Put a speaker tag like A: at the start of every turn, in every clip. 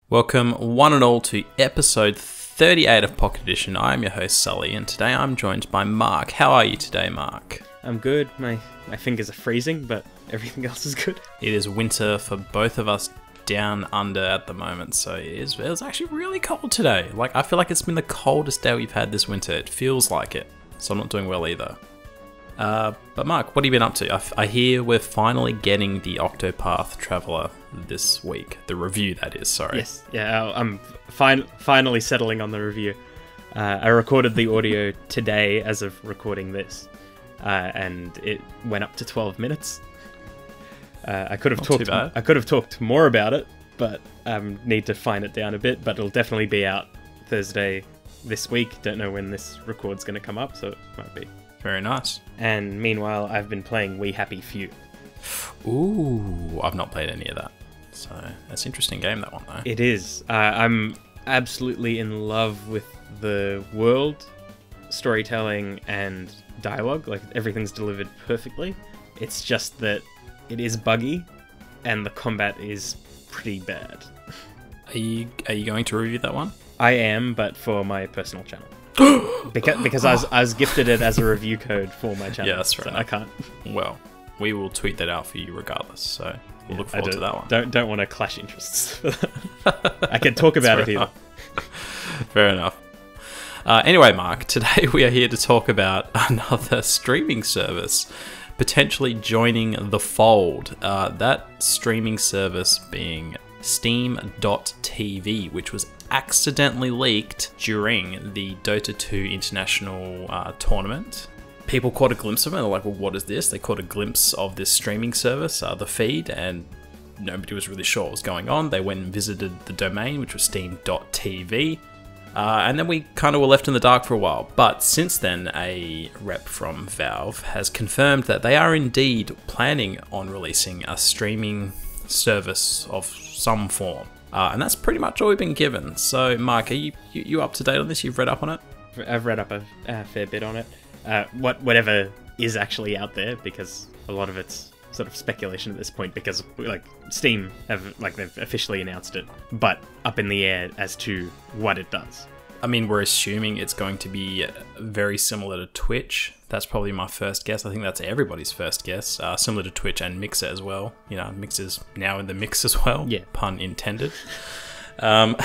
A: Welcome one and all to episode 38 of Pocket Edition. I'm your host Sully, and today I'm joined by Mark. How are you today, Mark?
B: I'm good. My fingers are freezing, but everything else is good.
A: It is winter for both of us down under at the moment, so it was actually really cold today. Like, I feel like it's been the coldest day we've had this winter. It feels like it, so I'm not doing well either. But Mark, what have you been up to? I hear we're finally getting the Octopath Traveler this week. The review, that is, sorry.
B: Yes, yeah, I'm finally settling on the review. I recorded the audio today as of recording this, and it went up to 12 minutes. I could have talked more about it, but need to fine it down a bit. But it'll definitely be out Thursday this week. Don't know when this record's going to come up, so it might be.
A: Very nice.
B: And meanwhile, I've been playing We Happy Few.
A: Ooh, I've not played any of that. So that's an interesting game, that one, though.
B: It is. I'm absolutely in love with the world, storytelling, and dialogue. Like, everything's delivered perfectly. It's just that it is buggy, and the combat is pretty bad.
A: Are you going to review that one?
B: I am, but for my personal channel. because I was gifted it as a review code for my channel.
A: Yeah, that's right.
B: So I can't.
A: Well, we will tweet that out for you regardless, so we'll look forward to that one.
B: Don't want to clash interests. I can talk about it either.
A: Fair enough. Anyway, Mark, today we are here to talk about another streaming service potentially joining the fold. That streaming service being Steam.tv, which was accidentally leaked during the Dota 2 international tournament. People caught a glimpse of it and they're like, well, what is this? They caught a glimpse of this streaming service, the feed, and nobody was really sure what was going on. They went and visited the domain, which was steam.tv, and then we kind of were left in the dark for a while. But since then, a rep from Valve has confirmed that they are indeed planning on releasing a streaming service of some form. And that's pretty much all we've been given. So, Mark, are you up to date on this? You've read up on it?
B: I've read up a fair bit on it. Whatever is actually out there, because a lot of it's sort of speculation at this point, because like Steam they've officially announced it, but up in the air as to what it does.
A: I mean, we're assuming it's going to be very similar to Twitch. That's probably my first guess. I think that's everybody's first guess. Similar to Twitch and Mixer as well. You know, Mixer's now in the mix as well.
B: Yeah.
A: Pun intended. But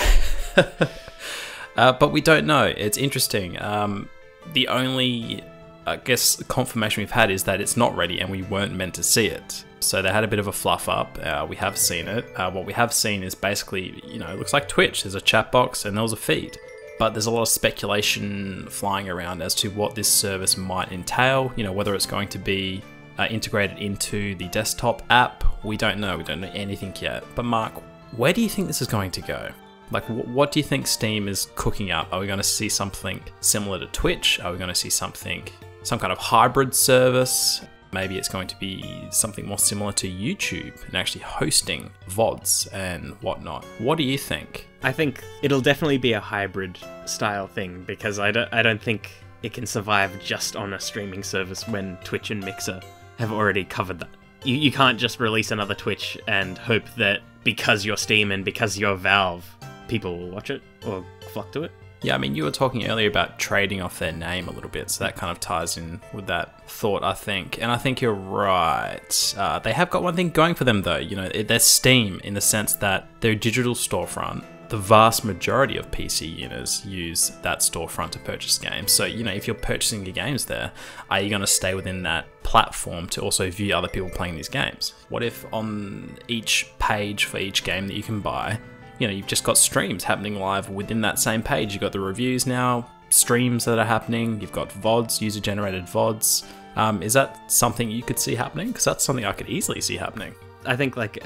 A: we don't know. It's interesting. The only, I guess, confirmation we've had is that it's not ready and we weren't meant to see it. So they had a bit of a fluff up. We have seen it. What we have seen is basically, you know, it looks like Twitch. There's a chat box and there was a feed. But there's a lot of speculation flying around as to what this service might entail. You know, whether it's going to be integrated into the desktop app. We don't know. We don't know anything yet. But Mark, where do you think this is going to go? Like, what do you think Steam is cooking up? Are we going to see something similar to Twitch? Are we going to see some kind of hybrid service? Maybe it's going to be something more similar to YouTube and actually hosting VODs and whatnot. What do you think?
B: I think it'll definitely be a hybrid style thing, because I don't think it can survive just on a streaming service when Twitch and Mixer have already covered that. You can't just release another Twitch and hope that because you're Steam and because you're Valve, people will watch it or flock to it.
A: Yeah, I mean, you were talking earlier about trading off their name a little bit, so that kind of ties in with that thought, I think. And I think you're right. They have got one thing going for them, though. You know, they're Steam in the sense that they're a digital storefront. The vast majority of PC users use that storefront to purchase games. So, you know, if you're purchasing your games there, are you going to stay within that platform to also view other people playing these games? What if on each page for each game that you can buy, you know, you've just got streams happening live within that same page. You've got the reviews now, streams that are happening. You've got VODs, user-generated VODs. Is that something you could see happening? Because that's something I could easily see happening.
B: I think, like,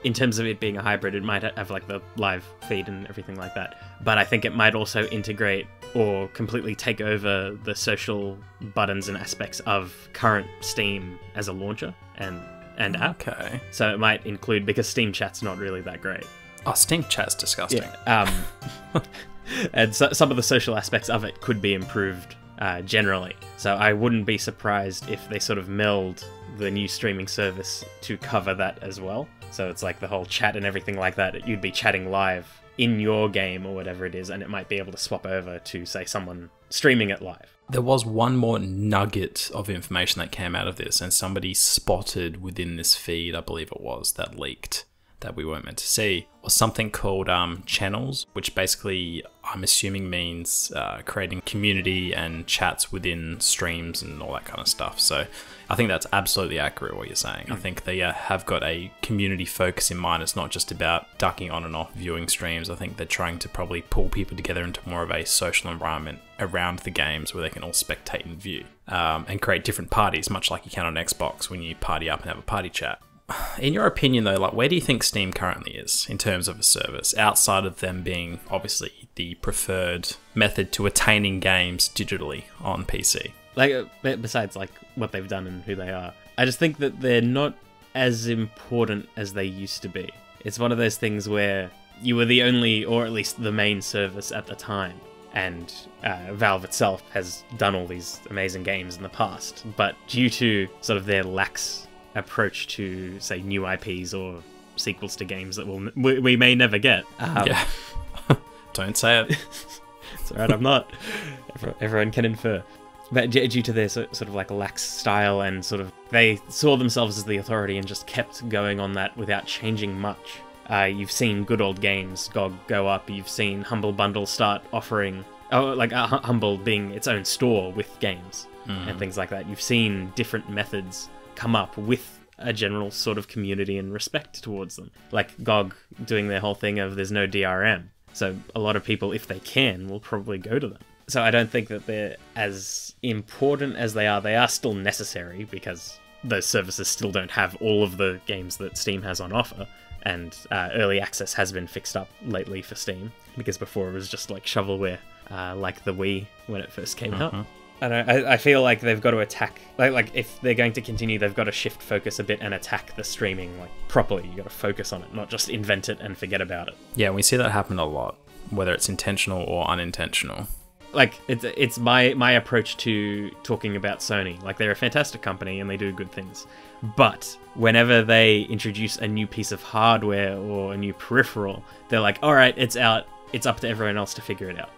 B: in terms of it being a hybrid, it might have, like, the live feed and everything like that. But I think it might also integrate or completely take over the social buttons and aspects of current Steam as a launcher and app.
A: Okay.
B: So it might include, because Steam Chat's not really that great.
A: Oh, Steam Chat's disgusting.
B: Yeah. And so, some of the social aspects of it could be improved generally. So I wouldn't be surprised if they sort of meld the new streaming service to cover that as well. So it's like the whole chat and everything like that. You'd be chatting live in your game or whatever it is, and it might be able to swap over to, say, someone streaming it live.
A: There was one more nugget of information that came out of this, and somebody spotted within this feed, I believe it was, that leaked, that we weren't meant to see, was something called channels, which basically I'm assuming means creating community and chats within streams and all that kind of stuff. So I think that's absolutely accurate what you're saying. I think they have got a community focus in mind. It's not just about ducking on and off viewing streams. I think they're trying to probably pull people together into more of a social environment around the games where they can all spectate and view, and create different parties, much like you can on Xbox when you party up and have a party chat. In your opinion, though, like, where do you think Steam currently is in terms of a service, outside of them being obviously the preferred method to attaining games digitally on PC?
B: Like, besides like what they've done and who they are, I just think that they're not as important as they used to be. It's one of those things where you were the only, or at least the main service at the time, and Valve itself has done all these amazing games in the past, but due to sort of their lax approach to, say, new IPs or sequels to games that we may never get.
A: Yeah. Don't say it.
B: It's alright, I'm not. Everyone can infer. But due to their sort of like lax style, and sort of they saw themselves as the authority and just kept going on that without changing much. You've seen good old games GOG go up. You've seen Humble Bundle start offering, Humble being its own store with games and things like that. You've seen different methods come up with a general sort of community and respect towards them. Like GOG doing their whole thing of there's no DRM. So a lot of people, if they can, will probably go to them. So I don't think that they're as important as they are. They are still necessary because those services still don't have all of the games that Steam has on offer. And early access has been fixed up lately for Steam, because before it was just like shovelware, like the Wii when it first came out. I feel like they've got to attack, like if they're going to continue, they've got to shift focus a bit and attack the streaming like properly. You got to focus on it, not just invent it and forget about it.
A: Yeah, we see that happen a lot, whether it's intentional or unintentional.
B: Like it's my approach to talking about Sony. Like, they're a fantastic company and they do good things, but whenever they introduce a new piece of hardware or a new peripheral, they're like, all right, it's out. It's up to everyone else to figure it out.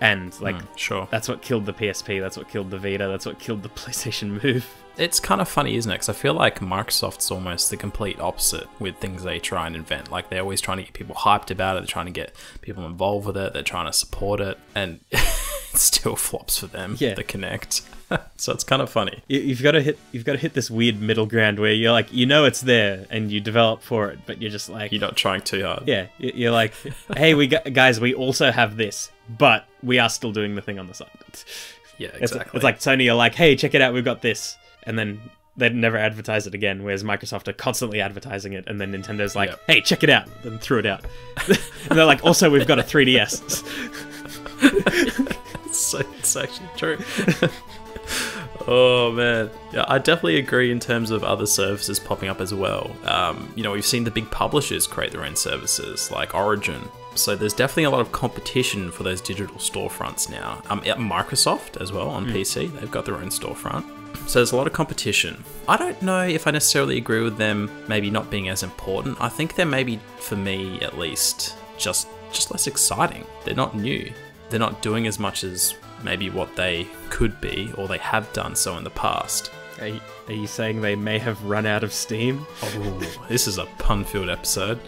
B: And like,
A: sure,
B: that's what killed the PSP, that's what killed the Vita, that's what killed the PlayStation Move.
A: It's kind of funny, isn't it? Because I feel like Microsoft's almost the complete opposite with things they try and invent. Like, they're always trying to get people hyped about it, they're trying to get people involved with it, they're trying to support it, and it still flops for them, the Kinect. So it's kind of funny.
B: You've got to hit this weird middle ground where you're like, you know it's there and you develop for it, but you're just like,
A: you're not trying too hard.
B: Yeah, you're like, hey, guys, we also have this, but we are still doing the thing on the side.
A: Yeah, exactly.
B: It's like Sony are like, hey, check it out, we've got this, and then they'd never advertise it again, whereas Microsoft are constantly advertising it, and then Nintendo's like, hey, check it out, and threw it out. And they're like, also, we've got a 3DS.
A: It's actually true. Oh man, yeah, I definitely agree in terms of other services popping up as well. We've seen the big publishers create their own services, like Origin. So there's definitely a lot of competition for those digital storefronts now. Microsoft as well on PC, they've got their own storefront. So there's a lot of competition. I don't know if I necessarily agree with them maybe not being as important. I think they're maybe, for me at least, just less exciting. They're not new. They're not doing as much as maybe what they could be, or they have done so in the past.
B: Are you saying they may have run out of steam?
A: Oh, this is a pun-filled episode.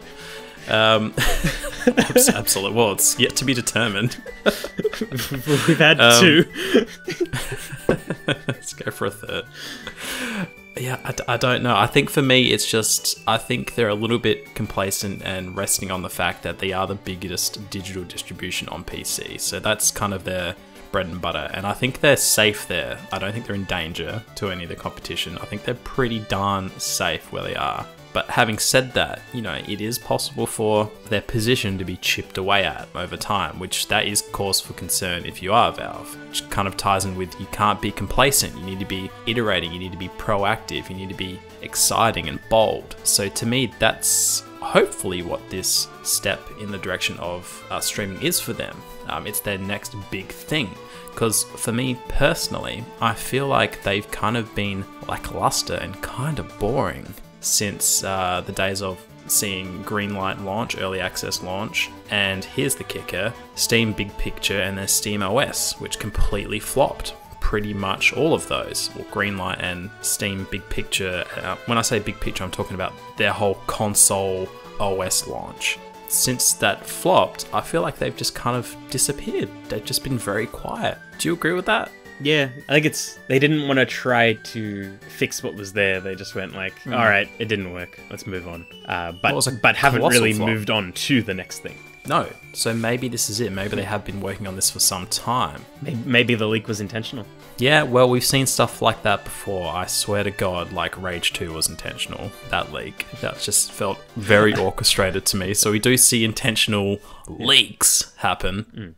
A: Absolutely. Well, it's yet to be determined.
B: We've had two.
A: Let's go for a third. Yeah, I don't know. I think for me, it's just, I think they're a little bit complacent and resting on the fact that they are the biggest digital distribution on PC. So that's kind of their bread and butter, and I think they're safe there. I don't think they're in danger to any of the competition. I think they're pretty darn safe where they are. But having said that, it is possible for their position to be chipped away at over time, which that is cause for concern if you are Valve. Which kind of ties in with, you can't be complacent, you need to be iterating, you need to be proactive, you need to be exciting and bold. So to me, that's hopefully what this step in the direction of streaming is for them. It's their next big thing. Because for me personally, I feel like they've kind of been lackluster and kind of boring since the days of seeing greenlight launch, early access launch, and here's the kicker, Steam Big Picture and then Steam OS, which completely flopped. Pretty much all of those, or greenlight and Steam Big Picture. When I say big picture, I'm talking about their whole console OS launch. Since that flopped, I feel like they've just kind of disappeared. They've just been very quiet. Do you agree with that?
B: Yeah, I think they didn't want to try to fix what was there. They just went like, all right, it didn't work. Let's move on. But haven't really moved on to the next thing.
A: No. So maybe this is it. Maybe they have been working on this for some time.
B: Maybe the leak was intentional.
A: Yeah, well, we've seen stuff like that before. I swear to God, like Rage 2 was intentional, that leak. That just felt very orchestrated to me. So we do see intentional leaks happen.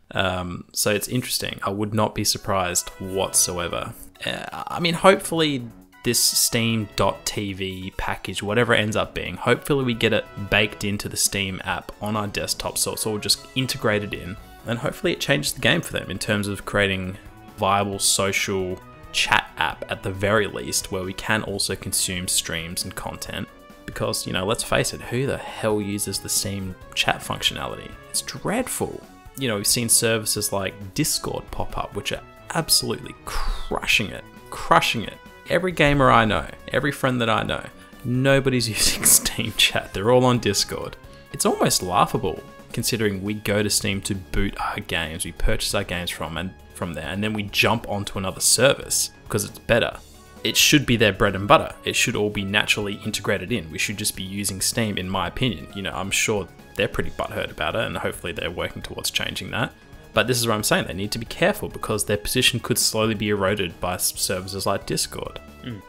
A: So it's interesting. I would not be surprised whatsoever. I mean, hopefully this Steam.tv package, whatever it ends up being, hopefully we get it baked into the Steam app on our desktop, so it's all just integrated in, and hopefully it changes the game for them in terms of creating viable social chat app at the very least, where we can also consume streams and content. Because, you know, let's face it, who the hell uses the Steam chat functionality? It's dreadful. You know, we've seen services like Discord pop up, which are absolutely crushing it. Every gamer I know, every friend that I know, nobody's using Steam chat. They're all on Discord. It's almost laughable, considering we go to Steam to boot our games, we purchase our games from there, and then we jump onto another service because it's better. It should be their bread and butter. It should all be naturally integrated in. We should just be using Steam, in my opinion. You know, I'm sure they're pretty butthurt about it, and hopefully they're working towards changing that. But this is what I'm saying, they need to be careful because their position could slowly be eroded by services like Discord.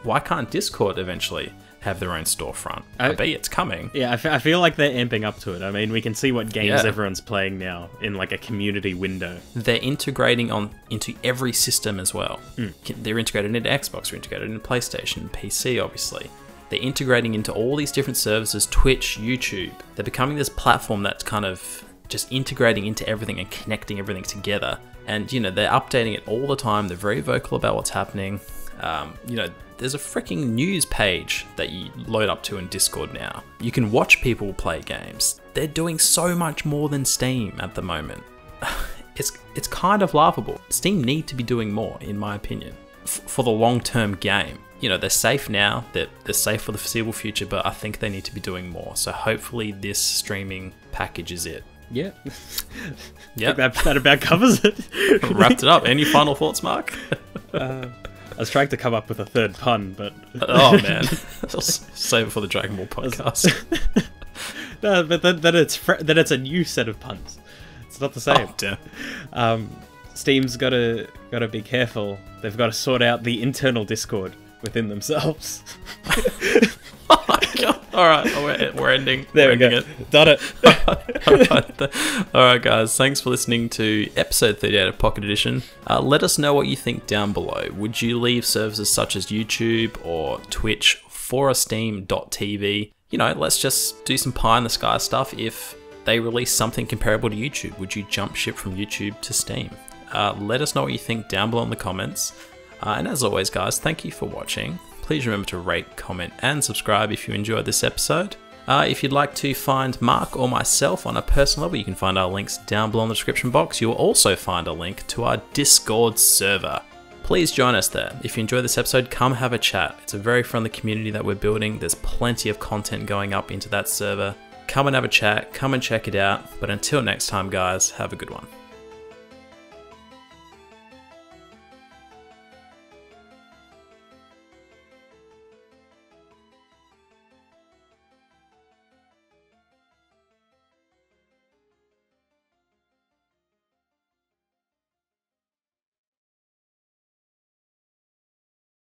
A: Why can't Discord eventually have their own storefront? I bet it's coming.
B: Yeah, I feel like they're amping up to it. I mean, we can see what games everyone's playing now in like a community window.
A: They're integrating into every system as well. They're integrated into Xbox, they're integrated into PlayStation, PC obviously. They're integrating into all these different services, Twitch, YouTube. They're becoming this platform that's kind of just integrating into everything and connecting everything together. And, you know, they're updating it all the time. They're very vocal about what's happening. You know, there's a freaking news page that you load up to in Discord now. You can watch people play games. They're doing so much more than Steam at the moment. It's kind of laughable. Steam need to be doing more, in my opinion, for the long-term game. You know, they're safe now. They're safe for the foreseeable future, but I think they need to be doing more. So hopefully this streaming package is it.
B: Yeah. Yep. That about covers it.
A: Wrapped it up. Any final thoughts, Mark?
B: I was trying to come up with a third pun, but...
A: Oh, man. Save it for the Dragon Ball podcast.
B: No, but then it's a new set of puns. It's not the same.
A: Oh, damn.
B: Steam's got to be careful. They've got to sort out the internal Discord within themselves.
A: Oh my God. All right, we're ending.
B: There we go.
A: It.
B: Done it.
A: All right, guys. Thanks for listening to episode 38 of Pocket Edition. Let us know what you think down below. Would you leave services such as YouTube or Twitch for a Steam.tv? You know, let's just do some pie in the sky stuff. If they release something comparable to YouTube, would you jump ship from YouTube to Steam? Let us know what you think down below in the comments. And as always, guys, thank you for watching. Please remember to rate, comment, and subscribe if you enjoyed this episode. If you'd like to find Mark or myself on a personal level, you can find our links down below in the description box. You will also find a link to our Discord server. Please join us there. If you enjoyed this episode, come have a chat. It's a very friendly community that we're building. There's plenty of content going up into that server. Come and have a chat, come and check it out. But until next time, guys, have a good one.